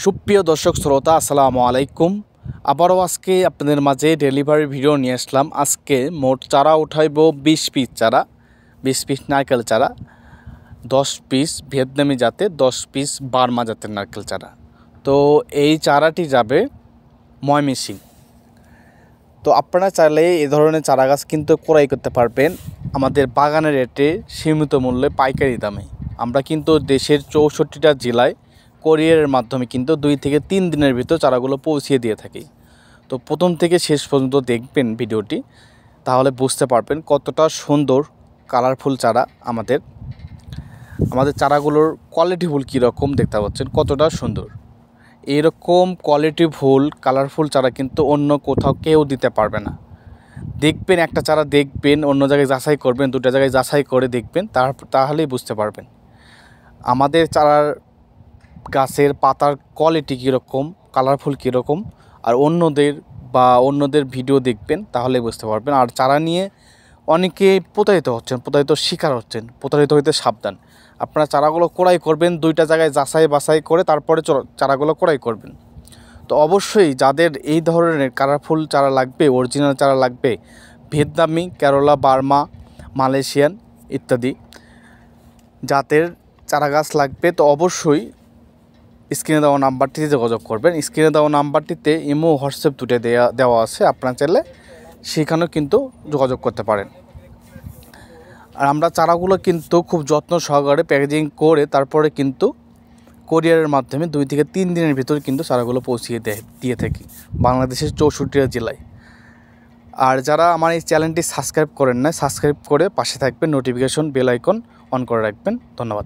সুপ্রিয় দর্শক শ্রোতা আসসালামু আলাইকুম। আবারও আজকে আপনাদের মাঝে ডেলিভারি ভিডিও নিয়ে আসলাম। আজকে মোট চারা উঠাইব 20 পিস চারা, 20 পিস নারকেল চারা, 10 পিস ভিয়েতনামি জাতের, 10 পিস বার্মা জাতের নারকেল চারা। তো এই চারাটি যাবে ময়মনসিংহ। তো আপনারা চাইলে এই ধরনের চারা গাছ কিন্তু ক্রয় করতে পারবেন আমাদের বাগানের রেটে, সীমিত মূল্যে, পাইকারি দামে। আমরা কিন্তু দেশের 64টা জেলায় কোরিয়ারের মাধ্যমে কিন্তু 2 থেকে 3 দিনের ভিতর চারাগুলো পৌঁছিয়ে দিয়ে থাকি। তো প্রথম থেকে শেষ পর্যন্ত দেখবেন ভিডিওটি, তাহলে বুঝতে পারবেন কতটা সুন্দর কালারফুল চারা। আমাদের চারাগুলোর কোয়ালিটিফুল কীরকম দেখতে পাচ্ছেন, কতটা সুন্দর। এরকম কোয়ালিটিফুল কালারফুল চারা কিন্তু অন্য কোথাও কেউ দিতে পারবে না। দেখবেন একটা চারা দেখবেন, অন্য জায়গায় যাচাই করবেন, 2টা জায়গায় যাচাই করে দেখবেন, তাহলেই বুঝতে পারবেন আমাদের চারার গাছের পাতার কোয়ালিটি কীরকম, কালারফুল কীরকম। আর অন্যদের ভিডিও দেখবেন, তাহলে বুঝতে পারবেন। আর চারা নিয়ে অনেকে প্রতারিত শিকার হচ্ছেন, প্রতারিত হইতে সাবধান। আপনারা চারাগুলো ক্রয় করবেন 2টা জায়গায় যাচাই বাছাই করে, তারপরে চারাগুলো ক্রয় করবেন। তো অবশ্যই যাদের এই ধরনের কালারফুল চারা লাগবে, অরিজিনাল চারা লাগবে, ভিয়েতনামি, কেরালা, বার্মা, মালয়েশিয়ান ইত্যাদি জাতের চারা গাছ লাগবে, তো অবশ্যই স্ক্রিনে দেওয়া নাম্বারটিতে যোগাযোগ করবেন। স্ক্রিনে দেওয়া নাম্বারটিতে ইমো, হোয়াটসঅ্যাপ দুটো দেওয়া আছে, আপনারা চাইলে সেখানেও কিন্তু যোগাযোগ করতে পারেন। আর আমরা চারাগুলো কিন্তু খুব যত্ন সহকারে প্যাকেজিং করে তারপরে কিন্তু কোরিয়ারের মাধ্যমে 2 থেকে 3 দিনের ভিতর কিন্তু চারাগুলো পৌঁছিয়ে দিয়ে থাকি বাংলাদেশের 64টা জেলায়। আর যারা আমার এই চ্যানেলটি সাবস্ক্রাইব করেন না, সাবস্ক্রাইব করে পাশে থাকবেন, নোটিফিকেশন বেল আইকন অন করে রাখবেন। ধন্যবাদ।